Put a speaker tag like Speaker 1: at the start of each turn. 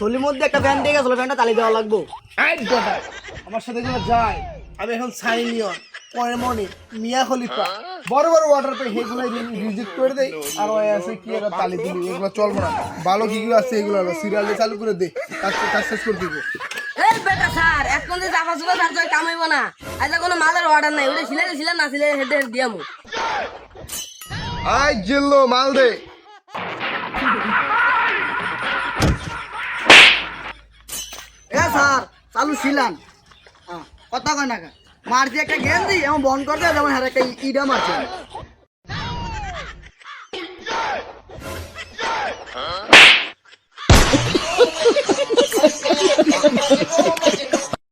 Speaker 1: চলির মধ্যে একটা ফ্যান দিয়ে গেছিল, ফ্যানটা তালি দেওয়া লাগবো।
Speaker 2: আমার সাথে গুলো যায়। আমি এখন সানি লিওন, পয়মনি, মিয়া খলিফা বড় বড় ওয়াটার পাই হেগুলো রিজেক্ট করে দেই। আর ওই আছে কি একটা তালি তুলি, এগুলো চলবো না। ভালো কিগুলো আছে এগুলো হলো সিরিয়ালে চালু করে দে, কাজ শেষ করে দিব।
Speaker 3: এই বেটা স্যার এখন যে চাপা চুপা তার জয় কামাইব না। আজ কোনো মালের অর্ডার নাই, ওটা ছিলেন না ছিলে হেডে দিয়ামু।
Speaker 2: আই জিল্লো মাল দে।
Speaker 1: এ স্যার চালু ছিলাম, কথা কয় না, মারছি একটা গেম দিই এমন বন্ধ করতে যেমন হ্যাঁ একটা ইডা মারছে।